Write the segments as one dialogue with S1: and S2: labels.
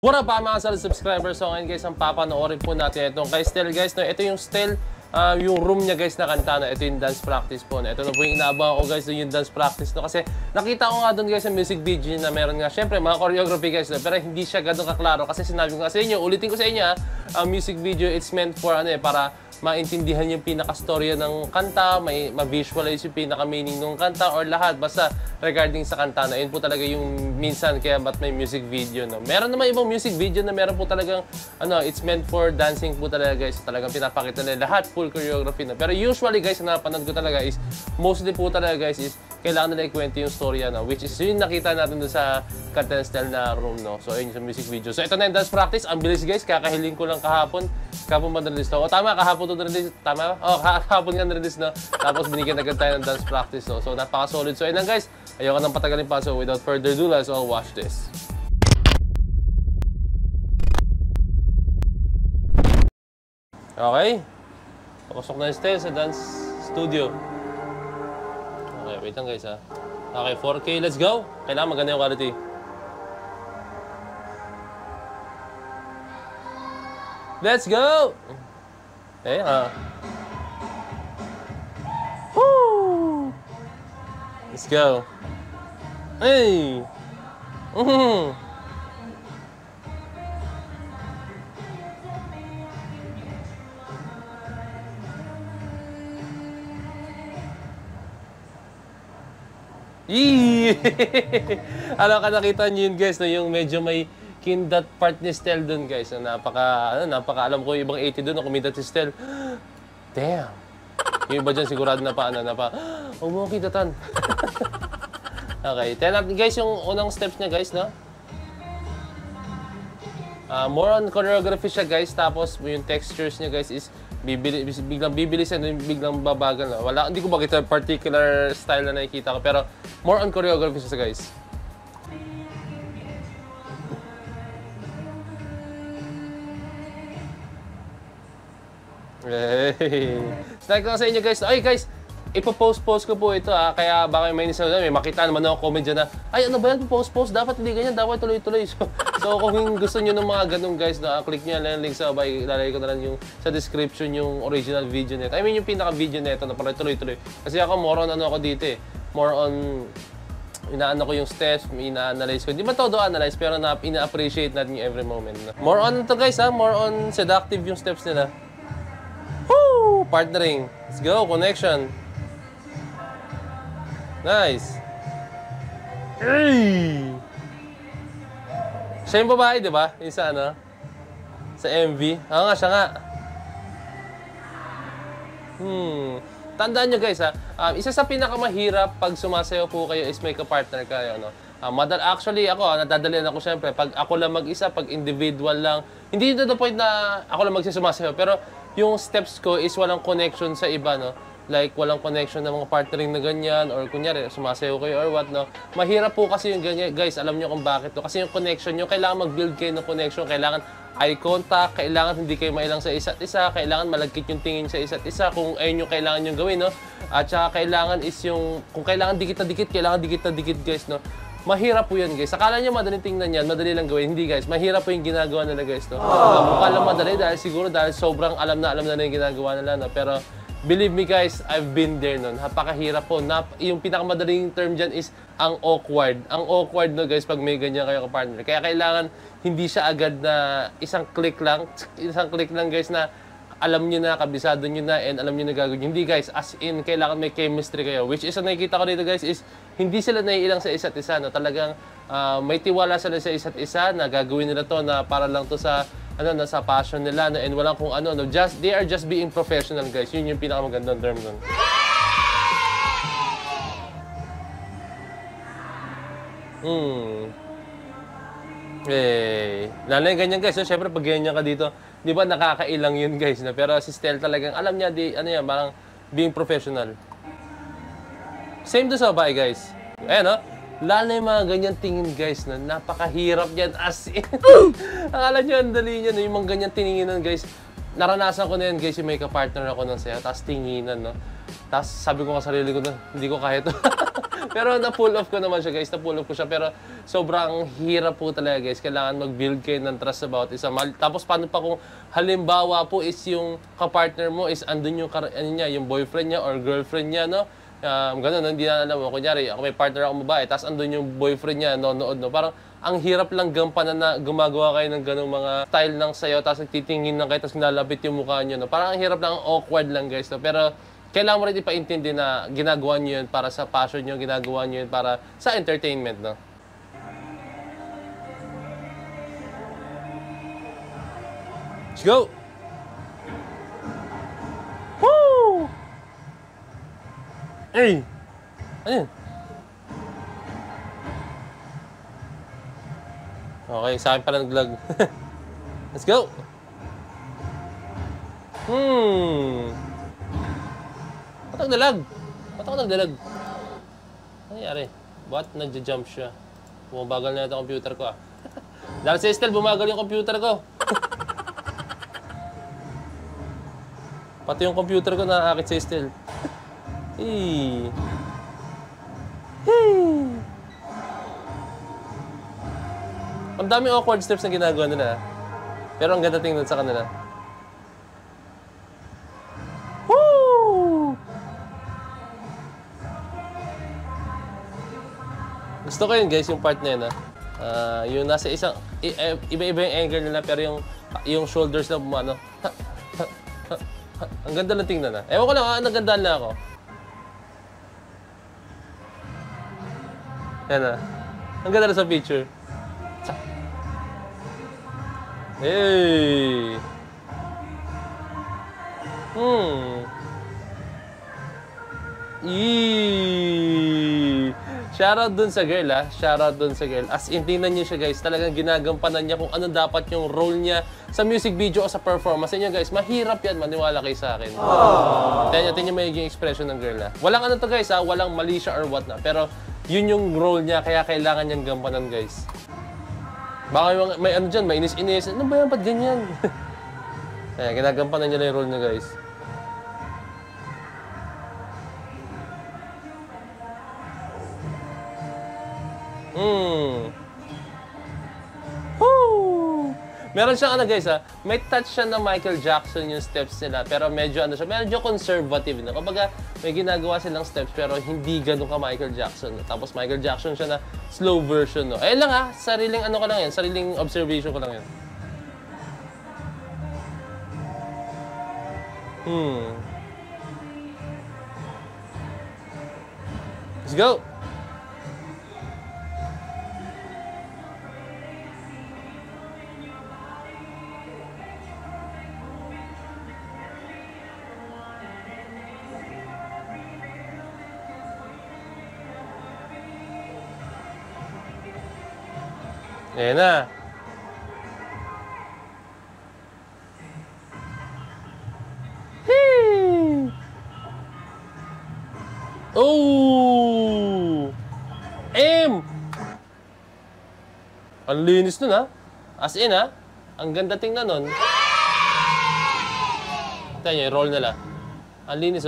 S1: What up mga solid subscribers? So ngayon guys, ang papanoorin po natin itong kay Stel guys. No? Ito yung Stel, yung room niya guys na kanta na. Ito yung dance practice po. No? Ito na po yung inaabangan ko guys, yung dance practice. No? Kasi nakita ko nga doon guys sa music video na meron nga. Siyempre mga choreography guys. No? Pero hindi siya ganun kaklaro. Kasi sinabi ko nga sa inyo, ulitin ko sa inyo ang music video, it's meant for para maintindihan yung pinaka-storya ng kanta, may ma-visualize yung pinaka-meaning ng kanta or lahat basta regarding sa kanta na. Yun po talaga yung minsan kaya ba't may music video, no? Meron naman ibang music video na meron po talagang it's meant for dancing po talaga guys. Talagang pinapakita nila lahat full choreography na. Pero usually guys, na napanood ko talaga is mostly po talaga guys is kailangan nila ikwento yung storya, no? Which is yung nakita natin doon sa kanta style na room, no? So ayun yung music video. So ito na yung dance practice. Ang bilis guys, kakahiling ko lang kahapon ba na-release to? O tama, kahapon to na-release. Tama ba? O, kahapon nga na-release, no? Tapos binigyan agad tayo ng dance practice, no? So napaka-solid. So ayun lang guys, ayoko nang patagalin pa. So without further ado, let's all watch this. Okay. Papasok na yung style sa dance studio. Okay, wait lang guys ha. Okay, 4K, let's go. Kailangan maganda yung quality. Let's go! Okay, Woo! Let's go. Hey! Alam ka, nakita nyo yun guys, na yung medyo may kindat part ni Stel dun guys. Napaka alam ko yung ibang 80 dun na kumindat si Stel. Damn! Yung iba dyan sigurado na huwag mo kindatan. Okay, tell natin guys yung unang steps niya guys, no? More on choreography siya guys, tapos yung textures niya guys is biglang bibilisan, biglang babagal na. Wala, hindi ko makita particular style na nakikita ko, pero more on choreography siya guys. Hey. Snack ko sa inyo guys. Ay guys, ipopost ko po ito kaya baka may makita naman ako comment dyan na ay ano ba yan, post dapat hindi ganyan, dapat tuloy-tuloy. So kung gusto nyo ng mga ganun guys, click nyo lang yung link sa abay, ilalagay ko na lang yung sa description yung original video nito. I mean yung pinaka-video nito na para tuloy-tuloy. Kasi ako more on ako dito more on inaano ko yung steps, ina-analyze ko. Hindi man todo analyze, pero ina-appreciate natin yung every moment. More on ito guys more on seductive yung steps nila. Woo! Partnering. Let's go, connection. Nice. Hey! Siya yung babae, di ba? Yung sa sa MV. Oo nga, siya nga. Tandaan nyo guys isa sa pinakamahirap pag sumasayaw po kayo is may ka-partner kayo, no? Actually ako, nadadalian ako syempre. Pag ako lang mag-isa, pag individual lang. Hindi to the point na ako lang sumasayaw. Pero yung steps ko is walang connection sa iba, no? Like, walang connection ng mga partnering na ganyan, or kunyari, sumasayaw kayo or what, no? Mahirap po kasi yung ganyan. Guys, alam nyo kung bakit, no? Kasi yung connection nyo, kailangan mag-build kayo ng connection, kailangan eye contact, kailangan hindi kayo mailang sa isa't isa, kailangan malagkit yung tingin sa isa't isa kung ayun yung kailangan nyo gawin, no? At saka kailangan is yung, kung kailangan dikit na dikit, kailangan dikit na dikit, guys, no? Mahirap po yan guys. Akala nyo madaling tingnan yan, madali lang gawin. Hindi guys, mahirap po yung ginagawa nila guys, no? Mukha lang madali dahil siguro dahil sobrang alam na yung ginagawa nila, no? Pero believe me guys, I've been there nun. Napakahirap po. Yung pinakamadaling term dyan is ang awkward. Ang awkward, no guys, pag may ganyan kayo ka-partner. Kaya kailangan hindi siya agad na isang click lang guys na alam nyo na, kabisado nyo na, and alam nyo na gagawin. Hindi guys, as in, kailangan may chemistry kayo. Which is, ang nakikita ko dito guys is, hindi sila naiilang sa isa't isa. No? Talagang may tiwala sila sa isa't isa na gagawin nila to na para lang to sa sa passion nila, no? And walang kung no? They are just being professional guys. Yun yung pinakamagandang term nun. Lalo yung ganyan guys, so, syempre pag ganyan ka dito, di ba nakakailang yun guys, no? Pero si Stel talagang alam niya, parang being professional. Same to sa babae guys. Ayan, no? Lalo yung mga ganyan tingin guys, na napakahirap yan as in. Akala nyo, ang dali nyo, no? Yung mga ganyan tininginan guys. Naranasan ko na yan guys, yung may ka-partner ako ng saya, tapos tinginan, no? Tapos sabi ko sa sarili ko na, hindi ko kaya to. Pero na-pull off ko naman siya guys, na-pull off ko siya. Pero sobrang hirap po talaga guys. Kailangan mag-build kayo ng trust about isa. Tapos paano pa kung halimbawa po is yung kapartner mo is andun yung, ano niya, yung boyfriend niya or girlfriend niya, no? Ganun, hindi na alam mo. Kunyari, ako may partner akong babae, tapos andun yung boyfriend niya, nonood, no? Parang ang hirap lang gampanan na gumagawa kayo ng ganung mga style ng sayo, tapos nagtitingin lang kayo, tapos nilalapit yung mukha niyo, no? Parang ang hirap lang, awkward lang guys, no? Pero kailangan mo rin ipaintindi na ginagawa niyo yun para sa passion niyo, ginagawa niyo yun para sa entertainment, no? Let's go! Woo! Hey! Ano yun? Okay, sa akin pala nag-vlog. Let's go! Ba't ako nagdalag? Ba't ako nagdalag? Ano nangyari? Ba't nagja-jump siya? Bumabagal na ito ang computer ko ah. Dahil sa Estel, bumagal yung computer ko. Pati yung computer ko nakakakit sa Estel. Hey. Hey. Ang daming awkward steps na ginagawa nila. Pero ang ganda tingnan sa kanila. Woo! Gusto ko yun guys, yung part na yun yung nasa isang, iba-iba yung angle nila pero yung shoulders na ano. Ang ganda lang tingnan Ewan ko lang nagandaan na ako. Yan ang ganda na sa picture. Hey! Shoutout dun sa girl Shoutout dun sa girl. As in, tingnan niyo siya guys. Talagang ginagampanan niya kung ano dapat yung role niya sa music video o sa performance. Inyo guys, mahirap yan. Maniwala kayo sa akin. Tingnan niyo magiging expression ng girl Walang ano to guys walang mali siya or what na. Pero yun yung role niya kaya kailangan niyang gampanan guys. Baka may ano dyan, may inis-inis. Ano ba yan? Ba't ganyan? Ayan, ginagampanan niya lang yung role niya, guys. Woo! Meron siyang ano guys may touch siya na Michael Jackson yung steps nila. Pero medyo ano siya, medyo conservative na. Kumbaga, may ginagawa silang steps pero hindi ganun ka Michael Jackson. Tapos Michael Jackson siya na slow version, no? Ayun lang sariling ano ko lang yan, sariling observation ko lang yan. Let's go! Ayan na. Hey! Oh! Ang linis nun As in ang ganda tingnan nun. Ito nyo, roll nila. Ang linis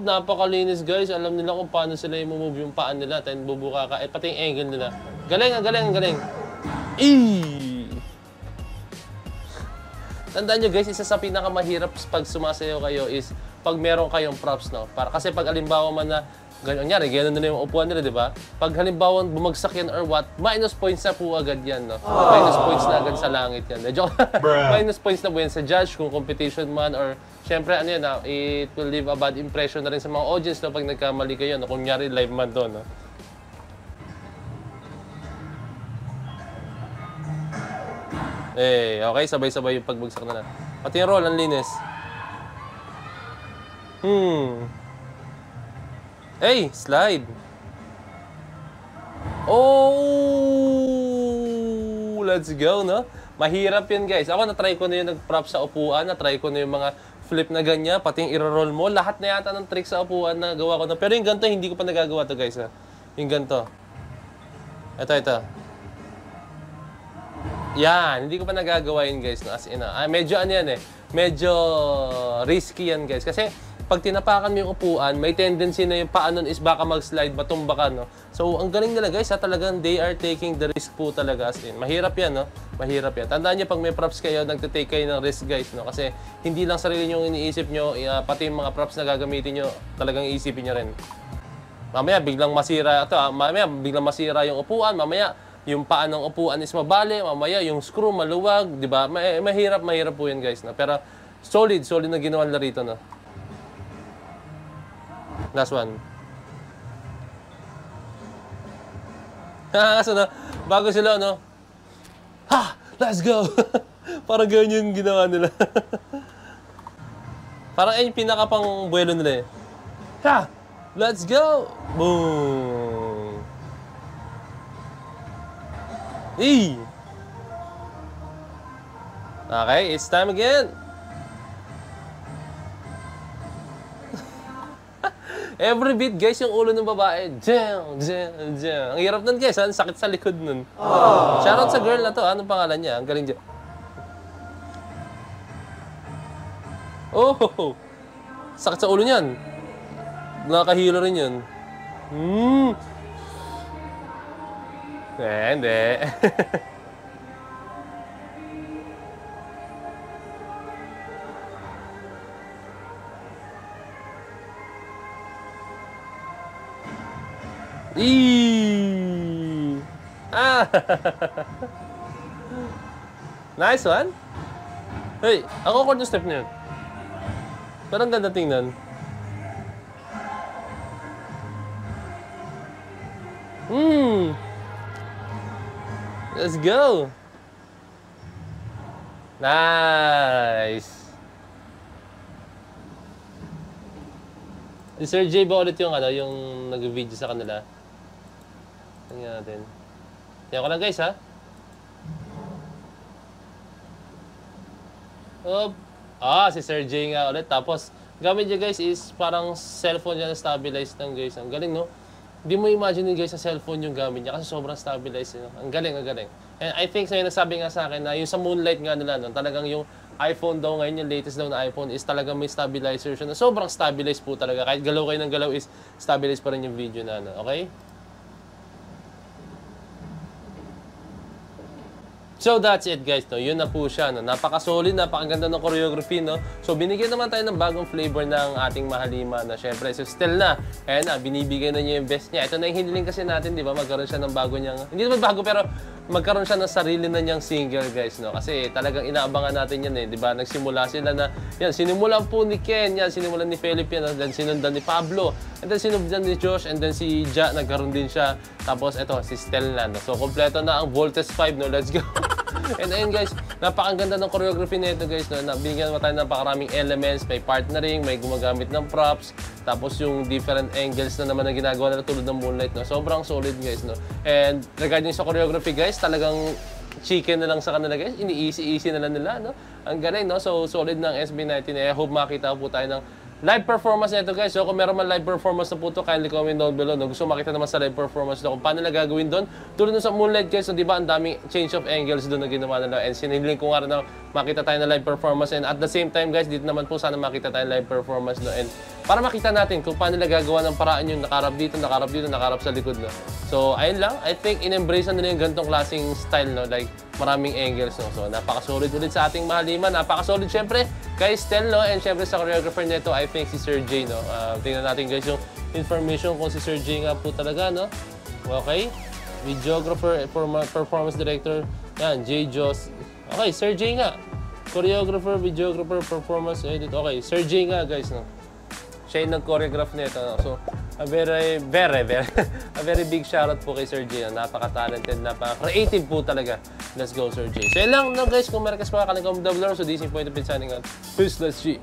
S1: napakalinis guys. Alam nila kung paano sila i-move yung paan nila. Then bubuka ka. Pati yung angle nila. Galing. Tandaan nyo guys, isa sa pinakamahirap pag sumasayaw kayo is pag meron kayong props, no? Kasi pag halimbawa man na ganyan nila yung upuan nila, di ba? Pag halimbawa bumagsak yan or what, minus points na po agad yan, no? Minus points na agad sa langit yan. Minus points na po yan sa judge kung competition man or syempre ano yan, it will leave a bad impression na rin sa mga audience, no? Pag nagkamali kayo, no? Kunyari live man doon, no? Okay, sabay-sabay yung pagbagsak na. Pati yung roll, ang linis. Slide. Let's go, no? Mahirap yun, guys. Ako, na-try ko na yung nag-prop sa upuan, na-try ko na yung mga flip na ganyan, pati yung i-roll mo. Lahat na yata ng trick sa upuan na gawa ko na. Pero yung ganito, hindi ko pa nagagawa to, guys, Yung ganito. Ito. Yan, hindi ko pa nagagawa yun guys. No? As in, medyo ano yan medyo risky yan guys. Kasi pag tinapakan mo yung upuan, may tendency na yung paa nun is baka mag-slide, matumba ka, no? So, ang galing nila guys, ha? Talagang they are taking the risk po talaga. As in, mahirap yan, no? Mahirap yan. Tandaan nyo, pag may props kayo, nagtitake kayo ng risk, guys, no? Kasi hindi lang sarili nyo iniisip nyo, pati yung mga props na gagamitin nyo, talagang iisipin nyo rin. Mamaya, biglang masira ito, mamaya, biglang masira yung upuan, mamaya, yung paa ng upuan is mabali, mamaya, yung screw maluwag, di ba? Mahirap po yan, guys, no? Pero, solid na ginawa nila rito, no? Last one. Kaso na, bago sila, no? Ha! Let's go! Parang ganyan yung ginawa nila. Parang ayun yung pinaka-pang buwelo nila eh. Ha! Let's go! Boom! Hey! Okay, it's time again. Every beat, guys, yung ulo ng babae. Jam. Ang hirap nun, guys. Ang sakit sa likod nun. Shoutout sa girl na to. Anong pangalan niya? Ang galing dyan. Oh! Sakit sa ulo niyan. Nakakahilo rin yun. Hindi. Nice one. Hey, ako chord yung step na yun. Pero ang ganda tingnan. Let's go. Nice. Si Sir J ba ulit yung yung nag-video sa kanila? Tingnan natin. Tingnan ko lang guys, ha? Si Sir J nga ulit. Tapos, gamit niya guys is parang cellphone niya na stabilized lang guys. Ang galing, no? Hindi mo imagine guys sa cellphone yung gamit niya kasi sobrang stabilized. No? Ang galing, ang galing. And I think sa'yo nagsabi nga sa akin na yung sa Moonlight nga nila, no? Talagang yung iPhone daw ngayon, yung latest daw na iPhone is talagang may stabilizer siya na sobrang stabilized po talaga. Kahit galaw kayo ng galaw is stabilized pa rin yung video na, no? Okay? So that's it guys, no? Yun na po siya, no? Napaka-solid, napakaganda ng choreography, no? So binigyan naman tayo ng bagong flavor ng ating Mahalima na syempre, so still na, ayan na, binibigay na niya yung best niya. Ito na yung hiniling kasi natin, di ba? Magkaroon siya ng bago niyang, hindi naman bago pero magkaroon siya ng sarili na niyang single guys, no? Kasi talagang inaabangan natin yan eh, di ba? Nagsimula sila na, yan, sinimulan po ni Ken, yan, sinimulan ni Philip yan, and then sinundan ni Pablo, and then sinundan ni Josh, and then si Ja, nagkaroon din siya. Tapos ito, si Stella, no? So kompleto na ang Voltes 5, no? Let's go! And ayun guys, napakaganda ng choreography na ito guys, no? Binigyan naman tayo ng napakaraming elements, may partnering, may gumagamit ng props, tapos yung different angles na naman na ginagawa nila tulad ng Moonlight, no? Sobrang solid guys, no? And regarding sa choreography guys, talagang chicken na lang sa kanila guys, ini-easy na lang nila, no? Ang galing, no? So solid ng SB19, I hope makita po tayo ng live performance na ito guys. So kung meron man live performance na po ito, kindly comment down below. No? Gusto makita naman sa live performance na kung paano nila gagawin doon. Tulad nun sa Moonlight guys, so, di ba ang daming change of angles doon na ginawa nila. And siniling ko nga rin na makita tayo na live performance. And at the same time guys, dito naman po sana makita tayo live performance. No? And para makita natin kung paano nila gagawa ng paraan yung nakarap dito, nakarap sa likod. No? So ayun lang, I think in-embrace na nila yung ganitong klaseng style. No? Like maraming angles. No? So napaka-solid ulit sa ating Mahalima. Napaka-solid syempre kay Stel, no? And syempre sa choreographer nito, I think si Sir J, no? Tingnan natin guys yung information kung si Sir J nga po talaga, no? Okay? Videographer, performance director, yan, J. Jos. Okay, Sir J nga. Choreographer, videographer, performance edit. Okay, Sir J nga guys, no? Siya yung nag-choreograph nito, no? So, a very big shoutout po kay Sir J. Napaka-talented, napaka-creative po talaga. Let's go, Sir J. So, yun lang, no, guys. Kung meron ka sa mga kaling comment down below, so this is Point of It signing out. Peace, let's G.